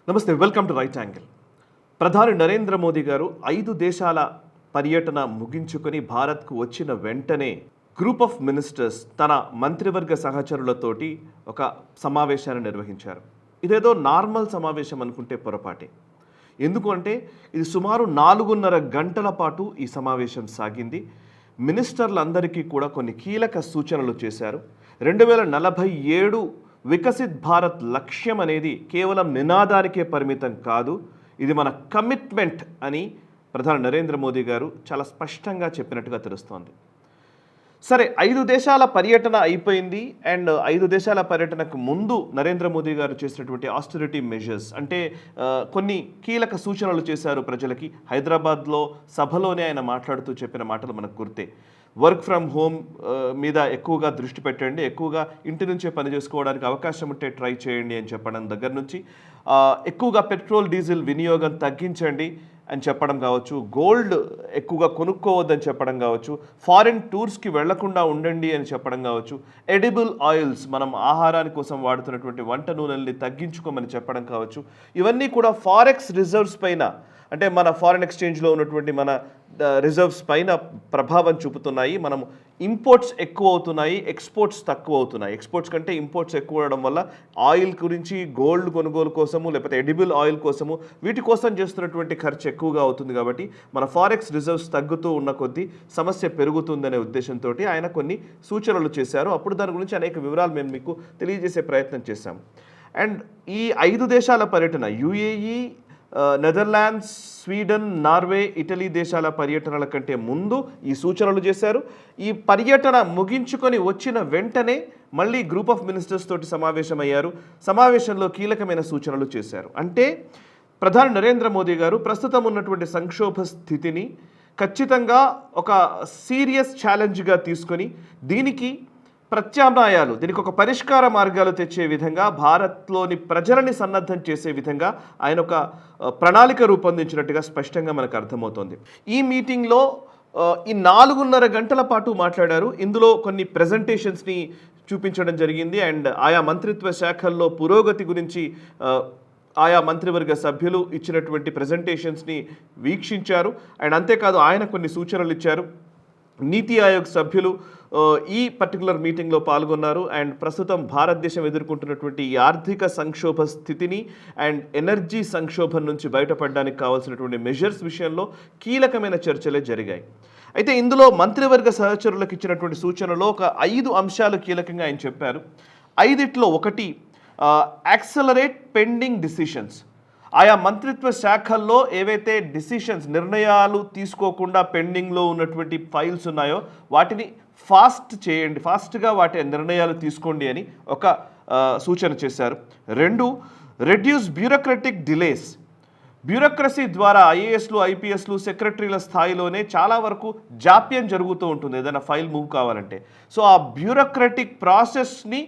నమస్తే, welcome to right angle. ప్రధాని నరేంద్ర మోదీ గారు 5 దేశాల పర్యటన ముగించుకొని భారత్కు వచ్చిన వెంటనే గ్రూప్ ఆఫ్ మినిస్టర్స్ తన మంత్రివర్గ సహచరులతోటి ఒక సమావేశాన్ని నిర్వహించారు. ఇదేదో నార్మల్ సమావేశం అనుకుంటే పొరపాటే. ఎందుకు అంటే ఇది సుమారు 4.5 గంటల పాటు ఈ సమావేశం సాగింది. మినిస్టర్లందరికీ కూడా కొన్ని కీలక సూచనలు చేశారు. 2047 వికసిత్ భారత్ లక్ష్యం అనేది కేవలం నినాదానికే పరిమితం కాదు, ఇది మన కమిట్మెంట్ అని ప్రధాని నరేంద్ర మోదీ గారు చాలా స్పష్టంగా చెప్పినట్టుగా తెలుస్తోంది. సరే, 5 దేశాల పర్యటన అయిపోయింది. అండ్ 5 దేశాల పర్యటనకు ముందు నరేంద్ర మోదీ గారు చేసినటువంటి ఆస్టెరిటీ మెజర్స్ అంటే కొన్ని కీలక సూచనలు చేశారు ప్రజలకి. హైదరాబాద్లో సభలోనే ఆయన మాట్లాడుతూ చెప్పిన మాటలు మనకు గుర్తే. వర్క్ ఫ్రమ్ హోమ్ మీద ఎక్కువగా దృష్టి పెట్టండి, ఎక్కువగా ఇంటి నుంచే పని చేసుకోవడానికి అవకాశం ఉంటే ట్రై చేయండి అని చెప్పడం దగ్గర నుంచి ఎక్కువగా పెట్రోల్ డీజిల్ వినియోగం తగ్గించండి అని చెప్పడం కావచ్చు, గోల్డ్ ఎక్కువగా కొనుక్కోవద్దని చెప్పడం కావచ్చు, ఫారిన్ టూర్స్కి వెళ్లకుండా ఉండండి అని చెప్పడం కావచ్చు, ఎడిబుల్ ఆయిల్స్ మనం ఆహారాని కోసం వాడుతున్నటువంటి వంట నూనెల్ని తగ్గించుకోమని చెప్పడం కావచ్చు. ఇవన్నీ కూడా ఫారెక్స్ రిజర్వ్స్ పైన అంటే మన ఫారిన్ ఎక్స్చేంజ్లో ఉన్నటువంటి మన రిజర్వ్స్ పైన ప్రభావం చూపుతున్నాయి. మనం ఇంపోర్ట్స్ ఎక్కువ అవుతున్నాయి, ఎక్స్పోర్ట్స్ తక్కువ అవుతున్నాయి. ఎక్స్పోర్ట్స్ కంటే ఇంపోర్ట్స్ ఎక్కువ అవడం వల్ల ఆయిల్ గురించి, గోల్డ్ కొనుగోలు కోసము, లేకపోతే ఎడిబుల్ ఆయిల్ కోసము, వీటి కోసం చేస్తున్నటువంటి ఖర్చు ఎక్కువగా అవుతుంది. కాబట్టి మన ఫారెక్స్ రిజర్వ్స్ తగ్గుతూ ఉన్న కొద్దీ సమస్య పెరుగుతుందనే ఉద్దేశంతో ఆయన కొన్ని సూచనలు చేశారు. అప్పుడు దాని గురించి అనేక వివరాలు మేము మీకు తెలియజేసే ప్రయత్నం చేశాము. అండ్ ఈ 5 దేశాల పర్యటన UAE, Netherlands, Sweden, Norway, Italy దేశాల పర్యటనల కంటే ముందు ఈ సూచనలు చేశారు. ఈ పర్యటన ముగించుకొని వచ్చిన వెంటనే మళ్ళీ గ్రూప్ ఆఫ్ మినిస్టర్స్ తోటి సమావేశమయ్యారు. సమావేశంలో కీలకమైన సూచనలు చేశారు. అంటే ప్రధాని నరేంద్ర మోదీ గారు ప్రస్తుతం ఉన్నటువంటి సంక్షోభ స్థితిని ఖచ్చితంగా ఒక సీరియస్ ఛాలెంజ్గా తీసుకొని దీనికి ప్రత్యామ్నాయాలు, దీనికి ఒక పరిష్కార మార్గాలు తెచ్చే విధంగా భారత్లోని ప్రజలని సన్నద్ధం చేసే విధంగా ఆయన ఒక ప్రణాళిక రూపొందించినట్టుగా స్పష్టంగా మనకు అర్థమవుతోంది. ఈ మీటింగ్లో ఈ 4.5 గంటల పాటు మాట్లాడారు. ఇందులో కొన్ని ప్రెజెంటేషన్స్ని చూపించడం జరిగింది. అండ్ ఆయా మంత్రిత్వ శాఖల్లో పురోగతి గురించి ఆయా మంత్రివర్గ సభ్యులు ఇచ్చినటువంటి ప్రెజెంటేషన్స్ని వీక్షించారు. అండ్ అంతేకాదు ఆయన కొన్ని సూచనలు ఇచ్చారు. నీతి ఆయోగ్ సభ్యులు ఈ పర్టికులర్ మీటింగ్లో పాల్గొన్నారు. అండ్ ప్రస్తుతం భారతదేశం ఎదుర్కొంటున్నటువంటి ఈ ఆర్థిక సంక్షోభ స్థితిని అండ్ ఎనర్జీ సంక్షోభం నుంచి బయటపడడానికి కావాల్సినటువంటి మెజర్స్ విషయంలో కీలకమైన చర్చలే జరిగాయి. అయితే ఇందులో మంత్రివర్గ సహచరులకు ఇచ్చినటువంటి సూచనలో ఒక 5 అంశాలు కీలకంగా ఆయన చెప్పారు. 5ట్లో ఒకటి యాక్సలరేట్ పెండింగ్ డిసిషన్స్. ఆయా మంత్రిత్వ శాఖల్లో ఏవైతే డిసిషన్స్, నిర్ణయాలు తీసుకోకుండా పెండింగ్లో ఉన్నటువంటి ఫైల్స్ ఉన్నాయో వాటిని ఫాస్ట్ చేయండి, ఫాస్ట్గా వాటి నిర్ణయాలు తీసుకోండి అని ఒక సూచన చేశారు. 2, రెడ్యూస్ బ్యూరోక్రటిక్ డిలేస్. బ్యూరోక్రసీ ద్వారా ఐఏఎస్లు, ఐపీఎస్లు, సెక్రటరీల స్థాయిలోనే చాలా వరకు జాప్యం జరుగుతూ ఉంటుంది ఏదైనా ఫైల్ మూవ్ కావాలంటే. సో ఆ బ్యూరోక్రటిక్ ప్రాసెస్ని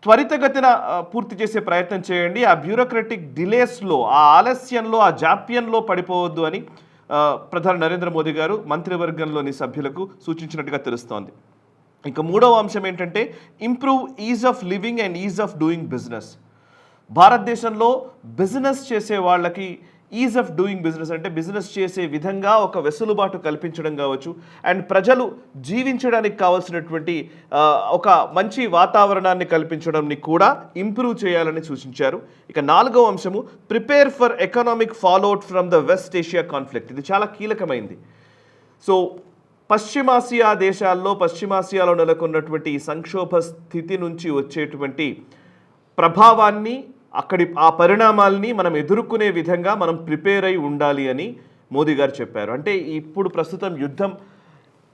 త్వరితగతిన పూర్తి చేసే ప్రయత్నం చేయండి. ఆ బ్యూరోక్రటిక్ డిలేస్లో, ఆ ఆలస్యంలో, ఆ జాప్యంలో పడిపోవద్దు అని ప్రధాని నరేంద్ర మోదీ గారు మంత్రివర్గంలోని సభ్యులకు సూచించినట్టుగా తెలుస్తోంది. ఇక 3వ అంశం ఏంటంటే improve is of living and is of doing business. భారతదేశంలో బిజినెస్ చేసే వాళ్ళకి ఈజ్ ఆఫ్ డూయింగ్ బిజినెస్ అంటే బిజినెస్ చేసే విధంగా ఒక వెసులుబాటు కల్పించడం కావచ్చు, అండ్ ప్రజలు జీవించడానికి కావాల్సినటువంటి ఒక మంచి వాతావరణాన్ని కల్పించడాన్ని కూడా ఇంప్రూవ్ చేయాలని సూచించారు. ఇక 4వ అంశము prepare for economic fallout from the west Asia conflict. ఇది చాలా కీలకమైంది. సో పశ్చిమాసియాలో నెలకొన్నటువంటి ఈ సంక్షోభ స్థితి నుంచి వచ్చేటువంటి ప్రభావాన్ని, ఆ పరిణామాలని మనం ఎదుర్కొనే విధంగా మనం ప్రిపేర్ అయి ఉండాలి అని మోదీ గారు చెప్పారు. అంటే ఇప్పుడు ప్రస్తుతం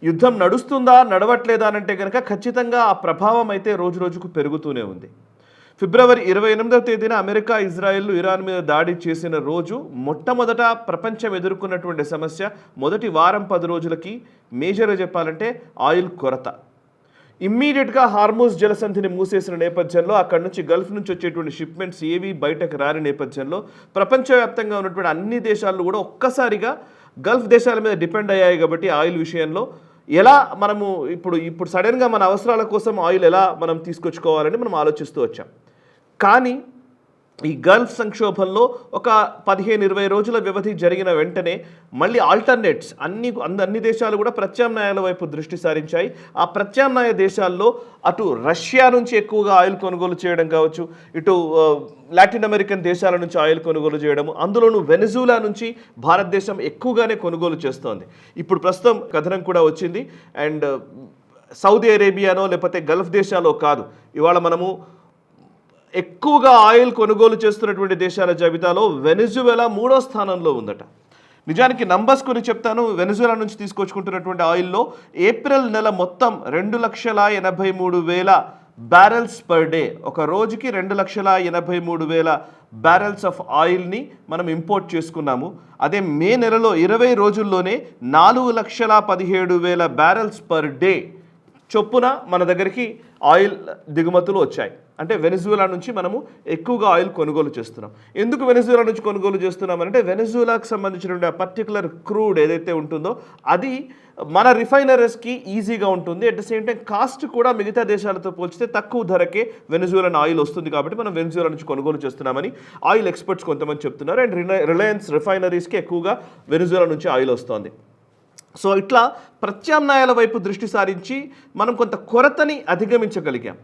యుద్ధం నడుస్తుందా, నడవట్లేదా అంటే కనుక ఖచ్చితంగా ఆ ప్రభావం అయితే రోజు రోజుకు పెరుగుతూనే ఉంది. ఫిబ్రవరి 28వ తేదీన అమెరికా, ఇజ్రాయెల్ ఇరాన్ మీద దాడి చేసిన రోజు మొట్టమొదట ప్రపంచం ఎదుర్కొన్నటువంటి సమస్య, మొదటి వారం 10 రోజులకి మేజర్గా చెప్పాలంటే ఆయిల్ కొరత. ఇమ్మీడియట్గా హార్మోస్ జలసంధిని మూసేసిన నేపథ్యంలో అక్కడి నుంచి గల్ఫ్ నుంచి వచ్చేటువంటి షిప్మెంట్స్ ఏవి బయటకు రాని నేపథ్యంలో ప్రపంచవ్యాప్తంగా ఉన్నటువంటి అన్ని దేశాలు కూడా ఒక్కసారిగా గల్ఫ్ దేశాల మీద డిపెండ్ అయ్యాయి. కాబట్టి ఆయిల్ విషయంలో ఎలా మనము ఇప్పుడు సడన్గా మన అవసరాల కోసం ఆయిల్ ఎలా మనం తీసుకొచ్చుకోవాలని మనం ఆలోచిస్తూ వచ్చాం. కానీ ఈ గల్ఫ్ సంక్షోభంలో ఒక 15-20 రోజుల వ్యవధి జరిగిన వెంటనే మళ్ళీ ఆల్టర్నేట్స్ అన్ని దేశాలు కూడా ప్రత్యామ్నాయాల వైపు దృష్టి సారించాయి. ఆ ప్రత్యామ్నాయ దేశాల్లో అటు రష్యా నుంచి ఎక్కువగా ఆయిల్ కొనుగోలు చేయడం కావచ్చు, ఇటు లాటిన్ అమెరికన్ దేశాల నుంచి ఆయిల్ కొనుగోలు చేయడము, అందులోనూ వెనిజులా నుంచి భారతదేశం ఎక్కువగానే కొనుగోలు చేస్తోంది. ఇప్పుడు ప్రస్తుతం కథనం కూడా వచ్చింది. అండ్ సౌదీ అరేబియానో లేకపోతే గల్ఫ్ దేశాలో కాదు, ఇవాళ మనము ఎక్కువగా ఆయిల్ కొనుగోలు చేస్తున్నటువంటి దేశాల జాబితాలో వెనిజువెలా 3వ స్థానంలో ఉందట. నిజానికి నంబర్స్ కొన్ని చెప్తాను. వెనిజువెలా నుంచి తీసుకొచ్చుకుంటున్నటువంటి ఆయిల్లో ఏప్రిల్ నెల మొత్తం 2,83,000 బ్యారెల్స్ పర్ డే, ఒక రోజుకి 2,83,000 బ్యారెల్స్ ఆఫ్ ఆయిల్ని మనం ఇంపోర్ట్ చేసుకున్నాము. అదే మే నెలలో 20 రోజుల్లోనే 4,17,000 బ్యారెల్స్ పర్ డే చొప్పున మన దగ్గరికి ఆయిల్ దిగుమతులు వచ్చాయి. అంటే వెనిజువెలా నుంచి మనము ఎక్కువగా ఆయిల్ కొనుగోలు చేస్తున్నాం. ఎందుకు వెనిజువెలా నుంచి కొనుగోలు చేస్తున్నామంటే వెనిజువెలాకు సంబంధించిన పర్టికులర్ క్రూడ్ ఏదైతే ఉంటుందో అది మన రిఫైనరీస్కి ఈజీగా ఉంటుంది. At the same time cost కూడా మిగతా దేశాలతో పోల్చితే తక్కువ ధరకే వెనిజువెలన్ ఆయిల్ వస్తుంది. కాబట్టి మనం వెనిజువెలా నుంచి కొనుగోలు చేస్తున్నామని ఆయిల్ ఎక్స్పర్ట్స్ కొంతమంది చెప్తున్నారు. అండ్ రిలయన్స్ రిఫైనరీస్కి ఎక్కువగా వెనిజువెలా నుంచి ఆయిల్ వస్తుంది. సో ఇట్లా ప్రత్యామ్నాయాల వైపు దృష్టి సారించి మనం కొంత కొరతని అధిగమించగలిగాం.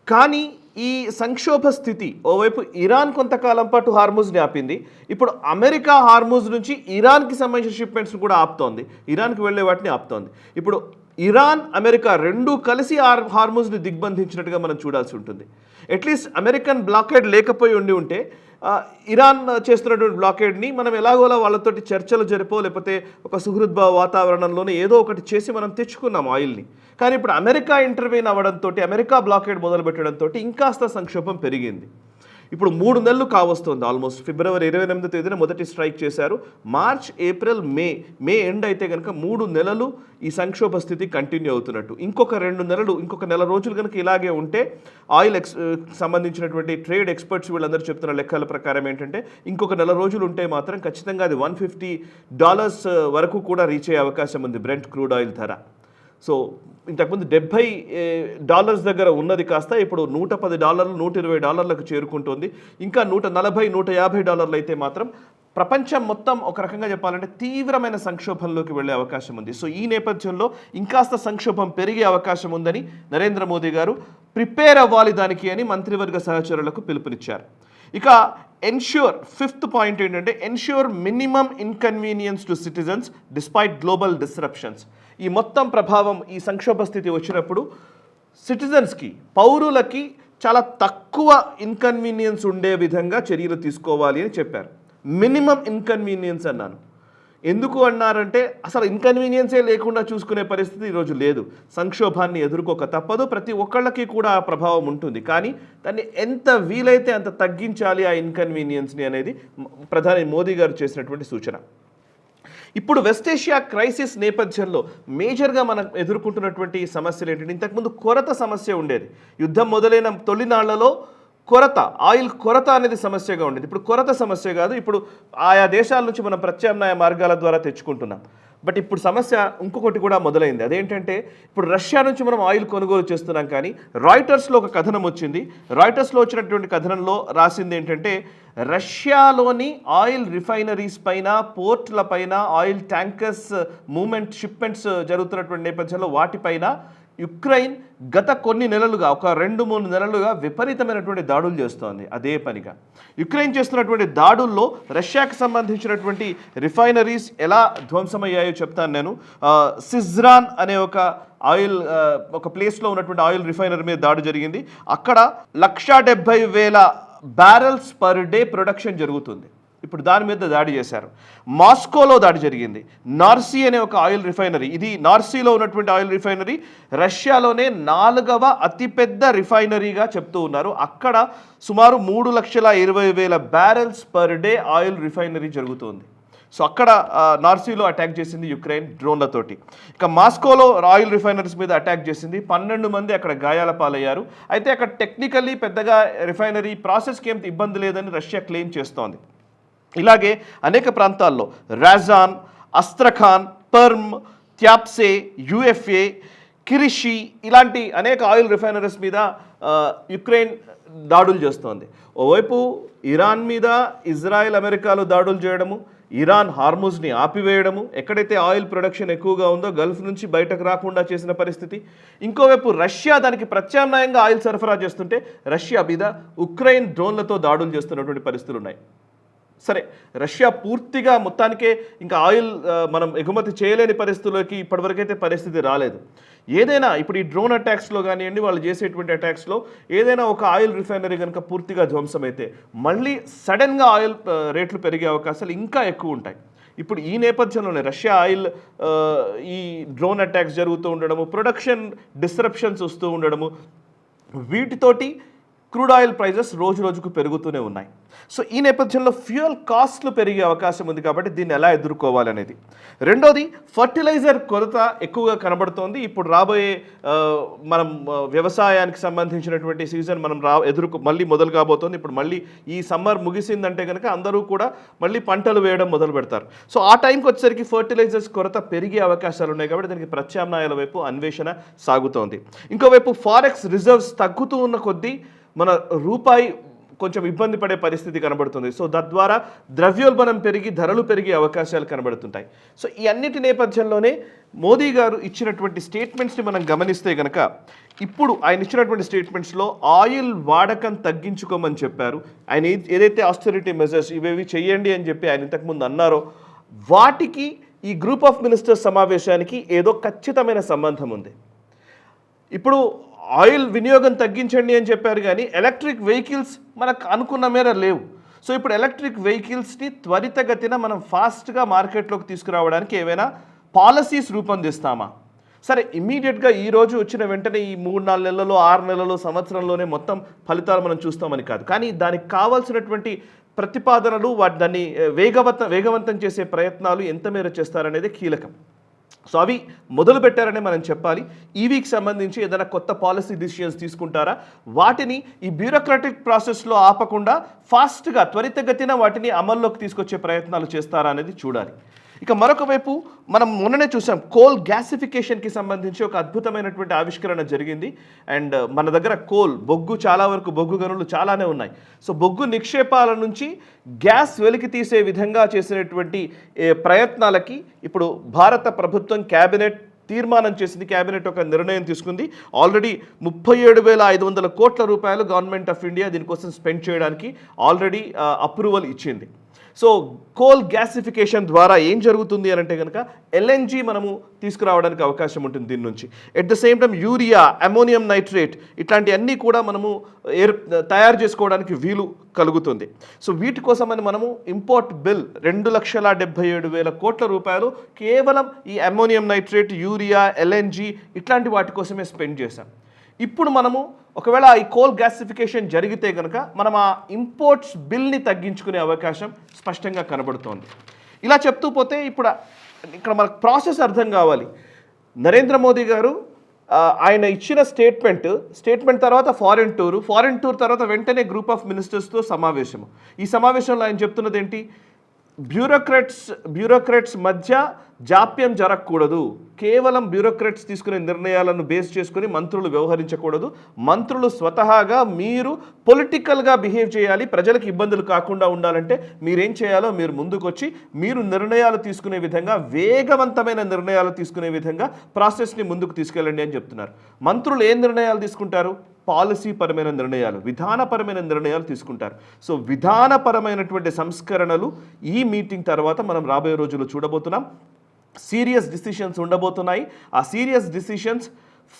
కానీ ఈ సంక్షోభ స్థితి ఓవైపు ఇరాన్ కొంతకాలం పాటు హార్మూజ్ని ఆపింది. ఇప్పుడు అమెరికా హార్మూజ్ నుంచి ఇరాన్కి సంబంధించిన షిప్మెంట్స్ కూడా ఆపుతోంది, ఇరాన్కి వెళ్ళే వాటిని ఆపుతోంది. ఇప్పుడు ఇరాన్ అమెరికా రెండూ కలిసి హార్మూజ్ని దిగ్బంధించినట్టుగా మనం చూడాల్సి ఉంటుంది. అట్లీస్ట్ అమెరికన్ బ్లాకేడ్ లేకపోయి ఉంటే ఇరాన్ చేస్తున్నటువంటి బ్లాకేడ్ని మనం ఎలాగోలా వాళ్ళతోటి చర్చలు జరిపో లేకపోతే ఒక సుహృద్భావ వాతావరణంలోనే ఏదో ఒకటి చేసి మనం తెచ్చుకున్నాం ఆయిల్ని. కానీ ఇప్పుడు అమెరికా ఇంటర్వ్యూన్ అవ్వడంతో, అమెరికా బ్లాకేడ్ మొదలుపెట్టడంతో ఇంకాస్త సంక్షోభం పెరిగింది. ఇప్పుడు 3 నెలలు కావస్తుంది. ఆల్మోస్ట్ ఫిబ్రవరి 28వ తేదీన మొదటి స్ట్రైక్ చేశారు. మార్చ్, ఏప్రిల్, మే ఎండ్ అయితే కనుక 3 నెలలు ఈ సంక్షోభ స్థితి కంటిన్యూ అవుతున్నట్టు. ఇంకొక నెల రోజులు కనుక ఇలాగే ఉంటే ఆయిల్ సంబంధించినటువంటి ట్రేడ్ ఎక్స్పర్ట్స్ వీళ్ళందరూ చెప్తున్న లెక్కల ప్రకారం ఏంటంటే ఇంకొక నెల రోజులు ఉంటే మాత్రం ఖచ్చితంగా అది $150 వరకు కూడా రీచ్ అయ్యే అవకాశం ఉంది బ్రెంట్ క్రూడ్ ఆయిల్ ధర. సో ఇంతకుముందు $70 దగ్గర ఉన్నది కాస్త ఇప్పుడు $110, $120 చేరుకుంటుంది. ఇంకా $140, $150 అయితే మాత్రం ప్రపంచం మొత్తం ఒక రకంగా చెప్పాలంటే తీవ్రమైన సంక్షోభంలోకి వెళ్ళే అవకాశం ఉంది. సో ఈ నేపథ్యంలో ఇంకాస్త సంక్షోభం పెరిగే అవకాశం ఉందని నరేంద్ర మోదీ గారు ప్రిపేర్ అవ్వాలి దానికి అని మంత్రివర్గ సహచరులకు పిలుపునిచ్చారు. ఇక ఫిఫ్త్ పాయింట్ ఏంటంటే ensure minimum inconvenience to citizens despite global disruptions. ఈ మొత్తం ప్రభావం ఈ సంక్షోభ స్థితి వచ్చినప్పుడు సిటిజన్స్కి, పౌరులకి చాలా తక్కువ ఇన్కన్వీనియన్స్ ఉండే విధంగా చర్యలు తీసుకోవాలి అని చెప్పారు. మినిమం ఇన్కన్వీనియన్స్ అన్నాను. ఎందుకు అన్నారంటే అసలు ఇన్కన్వీనియన్సే లేకుండా చూసుకునే పరిస్థితి ఈరోజు లేదు. సంక్షోభాన్ని ఎదుర్కోక తప్పదు, ప్రతి ఒక్కళ్ళకి కూడా ఆ ప్రభావం ఉంటుంది. కానీ దాన్ని ఎంత వీలైతే అంత తగ్గించాలి ఆ ఇన్కన్వీనియన్స్ని అనేది ప్రధాని మోదీ గారు చేసినటువంటి సూచన. ఇప్పుడు వెస్ట్ ఏషియా క్రైసిస్ నేపథ్యంలో మేజర్గా మనం ఎదుర్కొంటున్నటువంటి సమస్యలు ఏంటంటే ఇంతకుముందు కొరత సమస్య ఉండేది. యుద్ధం మొదలైన తొలినాళ్లలో ఆయిల్ కొరత అనేది సమస్యగా ఉండేది. ఇప్పుడు కొరత సమస్య కాదు, ఇప్పుడు ఆయా దేశాల నుంచి మనం ప్రత్యామ్నాయ మార్గాల ద్వారా తెచ్చుకుంటున్నాం. బట్ ఇప్పుడు సమస్య ఇంకొకటి కూడా మొదలైంది. అదేంటంటే ఇప్పుడు రష్యా నుంచి మనం ఆయిల్ కొనుగోలు చేస్తున్నాం. కానీ రాయిటర్స్లో ఒక కథనం వచ్చింది. రాయిటర్స్లో వచ్చినటువంటి కథనంలో రాసింది ఏంటంటే రష్యాలోని ఆయిల్ రిఫైనరీస్ పైన, పోర్ట్ల పైన, ఆయిల్ ట్యాంకర్స్ మూమెంట్ షిప్మెంట్స్ జరుగుతున్నటువంటి నేపథ్యంలో వాటిపైన యుక్రెయిన్ గత కొన్ని నెలలుగా, ఒక 2-3 నెలలుగా విపరీతమైనటువంటి దాడులు చేస్తోంది. అదే పనిగా యుక్రెయిన్ చేస్తున్నటువంటి దాడుల్లో రష్యాకు సంబంధించినటువంటి రిఫైనరీస్ ఎలా ధ్వంసమయ్యాయో చెప్తాను నేను. సిజ్రాన్ అనే ఒక ప్లేస్లో ఉన్నటువంటి ఆయిల్ రిఫైనరీ మీద దాడి జరిగింది. అక్కడ 170,000 బ్యారెల్స్ పర్ డే ప్రొడక్షన్ జరుగుతుంది. ఇప్పుడు దాని మీద దాడి చేశారు. మాస్కోలో దాడి జరిగింది. నార్సీ అనే ఒక ఆయిల్ రిఫైనరీ, ఇది నార్సీలో ఉన్నటువంటి ఆయిల్ రిఫైనరీ రష్యాలోనే 4వ అతిపెద్ద రిఫైనరీగా చెప్తూ ఉన్నారు. అక్కడ సుమారు 3,20,000 barrels per day oil refinery జరుగుతుంది. సో అక్కడ నార్సీలో అటాక్ చేసింది యుక్రెయిన్ డ్రోన్లతోటి. ఇక మాస్కోలో ఆయిల్ రిఫైనరీస్ మీద అటాక్ చేసింది. 12 మంది అక్కడ గాయాల పాలయ్యారు. అయితే అక్కడ టెక్నికల్లీ పెద్దగా రిఫైనరీ ప్రాసెస్కి ఏం ఇబ్బంది లేదని రష్యా క్లెయిమ్ చేస్తోంది. ఇలాగే అనేక ప్రాంతాల్లో రాజాన్, అస్త్రఖాన్, పర్మ్, త్యాప్సే, యుఎఫ్ఏ, కిరిషి ఇలాంటి అనేక ఆయిల్ రిఫైనరీస్ మీద యుక్రెయిన్ దాడులు చేస్తోంది. ఓవైపు ఇరాన్ మీద ఇజ్రాయెల్ అమెరికాలు దాడులు చేయడము, ఇరాన్ హార్ముజ్ని ఆపివేయడము, ఎక్కడైతే ఆయిల్ ప్రొడక్షన్ ఎక్కువగా ఉందో గల్ఫ్ నుంచి బయటకు రాకుండా చేసిన పరిస్థితి. ఇంకోవైపు రష్యా దానికి ప్రత్యామ్నాయంగా ఆయిల్ సరఫరా చేస్తుంటే రష్యా మీద ఉక్రెయిన్ డ్రోన్లతో దాడులు చేస్తున్నటువంటి పరిస్థితులు ఉన్నాయి. సరే, రష్యా పూర్తిగా మొత్తానికే ఇంకా ఆయిల్ మనం ఎగుమతి చేయలేని పరిస్థితుల్లోకి ఇప్పటివరకైతే పరిస్థితి రాలేదు. ఏదైనా ఇప్పుడు ఈ డ్రోన్ అటాక్స్లో కానివ్వండి, వాళ్ళు చేసేటువంటి అటాక్స్లో ఏదైనా ఒక ఆయిల్ రిఫైనరీ కనుక పూర్తిగా ధ్వంసమైతే మళ్ళీ సడన్గా ఆయిల్ రేట్లు పెరిగే అవకాశాలు ఇంకా ఎక్కువ ఉంటాయి. ఇప్పుడు ఈ నేపథ్యంలోనే రష్యా ఆయిల్ ఈ డ్రోన్ అటాక్స్ జరుగుతూ ఉండడము, ప్రొడక్షన్ డిస్రప్షన్స్ వస్తూ ఉండడము, వీటితోటి క్రూడ్ ఆయిల్ ప్రైజెస్ రోజు రోజుకు పెరుగుతూనే ఉన్నాయి. సో ఈ నేపథ్యంలో ఫ్యూయల్ కాస్ట్లు పెరిగే అవకాశం ఉంది కాబట్టి దీన్ని ఎలా ఎదుర్కోవాలనేది. రెండోది, ఫర్టిలైజర్ కొరత ఎక్కువగా కనబడుతోంది. ఇప్పుడు రాబోయే మనం వ్యవసాయానికి సంబంధించినటువంటి సీజన్ మనం మళ్ళీ మొదలు కాబోతోంది. ఇప్పుడు మళ్ళీ ఈ సమ్మర్ ముగిసిందంటే కనుక అందరూ కూడా మళ్ళీ పంటలు వేయడం మొదలు పెడతారు. సో ఆ టైంకి వచ్చేసరికి ఫర్టిలైజర్స్ కొరత పెరిగే అవకాశాలు ఉన్నాయి కాబట్టి దానికి ప్రత్యామ్నాయాల వైపు అన్వేషణ సాగుతోంది. ఇంకోవైపు ఫారెక్స్ రిజర్వ్స్ తగ్గుతూ ఉన్న కొద్దీ మన రూపాయి కొంచెం ఇబ్బంది పడే పరిస్థితి కనబడుతుంది. సో తద్వారా ద్రవ్యోల్బణం పెరిగి ధరలు పెరిగే అవకాశాలు కనబడుతుంటాయి. సో ఈ అన్నిటి నేపథ్యంలోనే మోదీ గారు ఇచ్చినటువంటి స్టేట్మెంట్స్ని మనం గమనిస్తే కనుక ఇప్పుడు ఆయన ఇచ్చినటువంటి స్టేట్మెంట్స్లో ఆయిల్ వాడకం తగ్గించుకోమని చెప్పారు. ఆయన ఏదైతే ఆస్టెరిటీ మెజర్స్ ఇవేవి చేయండి అని చెప్పి ఆయన ఇంతకుముందు అన్నారో వాటికి ఈ గ్రూప్ ఆఫ్ మినిస్టర్స్ సమావేశానికి ఏదో ఖచ్చితమైన సంబంధం ఉంది. ఇప్పుడు ఆయిల్ వినియోగం తగ్గించండి అని చెప్పారు కానీ ఎలక్ట్రిక్ వెహికల్స్ మనకు అనుకున్న మేర లేవు. సో ఇప్పుడు ఎలక్ట్రిక్ వెహికల్స్ని త్వరితగతిన మనం ఫాస్ట్గా మార్కెట్లోకి తీసుకురావడానికి ఏమైనా పాలసీస్ రూపొందిస్తామా? సరే, ఇమ్మీడియట్గా ఈరోజు వచ్చిన వెంటనే ఈ 3-4 నెలల్లో 6 నెలల్లో సంవత్సరంలోనే మొత్తం ఫలితాలు మనం చూస్తామని కాదు, కానీ దానికి కావాల్సినటువంటి ప్రతిపాదనలు దాన్ని వేగవంతం చేసే ప్రయత్నాలు ఎంత మేర చేస్తారనేది కీలకం. సో అవి మొదలు పెట్టారనే మనం చెప్పాలి. ఈవీకి సంబంధించి ఏదైనా కొత్త పాలసీ డిసిషన్స్ తీసుకుంటారా, వాటిని ఈ బ్యూరోక్రాటిక్ ప్రాసెస్లో ఆపకుండా ఫాస్ట్గా త్వరితగతిన వాటిని అమల్లోకి తీసుకొచ్చే ప్రయత్నాలు చేస్తారా అనేది చూడాలి. ఇక మరొక వైపు మనం మొన్ననే చూసాం, కోల్ గ్యాసిఫికేషన్కి సంబంధించి ఒక అద్భుతమైనటువంటి ఆవిష్కరణ జరిగింది. అండ్ మన దగ్గర బొగ్గు చాలా వరకు బొగ్గు గనులు చాలానే ఉన్నాయి. సో బొగ్గు నిక్షేపాల నుంచి గ్యాస్ వెలికి తీసే విధంగా చేసినటువంటి ప్రయత్నాలకి ఇప్పుడు భారత ప్రభుత్వం క్యాబినెట్ తీర్మానం చేసింది. క్యాబినెట్ ఒక నిర్ణయం తీసుకుంది. ఆల్రెడీ 37,500 కోట్ల రూపాయలు గవర్నమెంట్ ఆఫ్ ఇండియా దీనికోసం స్పెండ్ చేయడానికి ఆల్రెడీ అప్రూవల్ ఇచ్చింది. సో కోల్ గ్యాసిఫికేషన్ ద్వారా ఏం జరుగుతుంది అని అంటే కనుక ఎల్ఎన్జీ మనము తీసుకురావడానికి అవకాశం ఉంటుంది దీని నుంచి. At the same time urea, ammonium nitrate ఇట్లాంటివన్నీ కూడా మనము తయారు చేసుకోవడానికి వీలు కలుగుతుంది. సో వీటి కోసమని మనము ఇంపోర్ట్ బిల్ 2,77,000 కోట్ల రూపాయలు కేవలం ఈ అమోనియం నైట్రేట్, యూరియా, ఎల్ఎన్జీ ఇట్లాంటి వాటి కోసమే స్పెండ్ చేశాం. ఇప్పుడు మనము ఒకవేళ ఈ కోల్ గ్యాసిఫికేషన్ జరిగితే కనుక మనం ఆ ఇంపోర్ట్స్ బిల్ని తగ్గించుకునే అవకాశం స్పష్టంగా కనబడుతోంది. ఇలా చెప్తూ పోతే ఇప్పుడు ఇక్కడ మనకు ప్రాసెస్ అర్థం కావాలి. నరేంద్ర మోదీ గారు ఆయన ఇచ్చిన స్టేట్మెంట్ తర్వాత ఫారెన్ టూర్ తర్వాత వెంటనే గ్రూప్ ఆఫ్ మినిస్టర్స్తో సమావేశము. ఈ సమావేశంలో ఆయన చెప్తున్నది ఏంటి? బ్యూరోక్రాట్స్ మధ్య జాప్యం జరగకూడదు, కేవలం బ్యూరోక్రాట్స్ తీసుకునే నిర్ణయాలను బేస్ చేసుకుని మంత్రులు వ్యవహరించకూడదు, మంత్రులు స్వతహాగా మీరు పొలిటికల్గా బిహేవ్ చేయాలి, ప్రజలకు ఇబ్బందులు కాకుండా ఉండాలంటే మీరేం చేయాలో మీరు ముందుకొచ్చి మీరు నిర్ణయాలు తీసుకునే విధంగా, వేగవంతమైన నిర్ణయాలు తీసుకునే విధంగా ప్రాసెస్ని ముందుకు తీసుకెళ్ళండి అని చెప్తున్నారు. మంత్రులు ఏం నిర్ణయాలు తీసుకుంటారు? పాలసీ పరమైన నిర్ణయాలు, విధానపరమైన నిర్ణయాలు తీసుకుంటారు. సో విధానపరమైనటువంటి సంస్కరణలు ఈ మీటింగ్ తర్వాత మనం రాబోయే రోజుల్లో చూడబోతున్నాం. సీరియస్ డిసిషన్స్ ఉండబోతున్నాయి. ఆ సీరియస్ డిసిషన్స్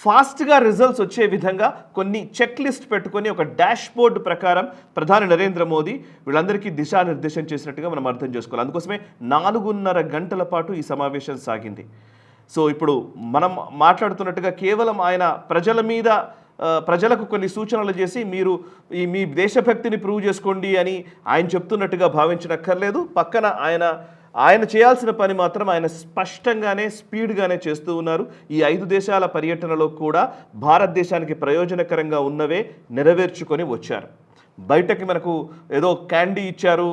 ఫాస్ట్గా రిజల్ట్స్ వచ్చే విధంగా కొన్ని చెక్ లిస్ట్ పెట్టుకొని ఒక డాష్ బోర్డు ప్రకారం ప్రధాని నరేంద్ర మోదీ వీళ్ళందరికీ దిశానిర్దేశం చేసినట్టుగా మనం అర్థం చేసుకోవాలి. అందుకోసమే 4.5 గంటల పాటు ఈ సమావేశం సాగింది. సో ఇప్పుడు మనం మాట్లాడుతున్నట్టుగా కేవలం ఆయన ప్రజలకు కొన్ని సూచనలు చేసి మీరు మీ దేశభక్తిని ప్రూవ్ చేసుకోండి అని ఆయన చెప్తున్నట్టుగా భావించనక్కర్లేదు. పక్కన ఆయన చేయాల్సిన పని మాత్రం ఆయన స్పష్టంగానే స్పీడ్గానే చేస్తూ ఉన్నారు. ఈ 5 దేశాల పర్యటనలో కూడా భారతదేశానికి ప్రయోజనకరంగా ఉన్నవే నెరవేర్చుకొని వచ్చారు. బయటకి మనకు ఏదో క్యాండీ ఇచ్చారు,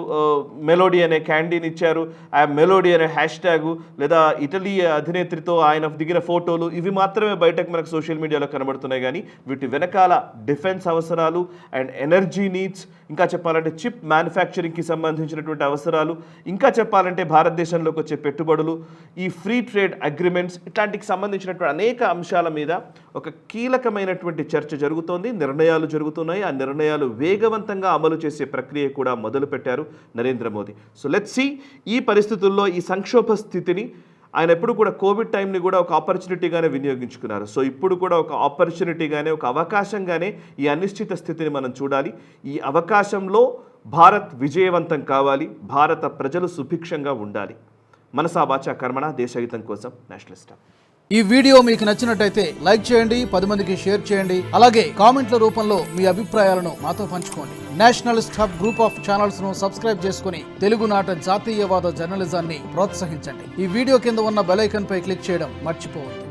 మెలోడీ అనే క్యాండీని ఇచ్చారు, ఆ మెలోడీ అనే హ్యాష్ ట్యాగు, లేదా ఇటలీ అధినేత్రితో ఆయన దిగిన ఫోటోలు, ఇవి మాత్రమే బయటకు మనకు సోషల్ మీడియాలో కనబడుతున్నాయి. కానీ వీటి వెనకాల డిఫెన్స్ అవసరాలు అండ్ ఎనర్జీ నీడ్స్, ఇంకా చెప్పాలంటే చిప్ మ్యానుఫ్యాక్చరింగ్కి సంబంధించినటువంటి అవసరాలు, ఇంకా చెప్పాలంటే భారతదేశంలోకి వచ్చే పెట్టుబడులు, ఈ ఫ్రీ ట్రేడ్ అగ్రిమెంట్స్, ఇట్లాంటికి సంబంధించినటువంటి అనేక అంశాల మీద ఒక కీలకమైనటువంటి చర్చ జరుగుతోంది, నిర్ణయాలు జరుగుతున్నాయి. ఆ నిర్ణయాలు వేగవంతంగా అమలు చేసే ప్రక్రియ కూడా మొదలుపెట్టారు Narendra Modi. So let's see, ఈ పరిస్థితుల్లో ఈ సంక్షోభ స్థితిని ఆయన ఎప్పుడు కూడా కోవిడ్ టైంని కూడా ఒక ఆపర్చునిటీగానే వినియోగించుకున్నారు. సో ఇప్పుడు కూడా ఒక ఆపర్చునిటీగానే, ఒక అవకాశంగానే ఈ అనిశ్చిత స్థితిని మనం చూడాలి. ఈ అవకాశంలో భారత్ విజయవంతం కావాలి, భారత ప్రజలు సుభిక్షంగా ఉండాలి. మనసా వాచా కర్మణ, దేశహితం కోసం నేషనలిస్ట్. ఈ వీడియో మీకు నచ్చినట్టయితే లైక్ చేయండి, 10 మందికి షేర్ చేయండి. అలాగే కామెంట్ల రూపంలో మీ అభిప్రాయాలను మాతో పంచుకోండి. Nationalist hub group of channels ను సబ్స్క్రైబ్ చేసుకుని తెలుగునాట జాతీయవాద జర్నలిజాన్ని ప్రోత్సహించండి. ఈ వీడియో కింద ఉన్న బెల్ ఐకాన్ పై క్లిక్ చేయడం మర్చిపోవద్దు.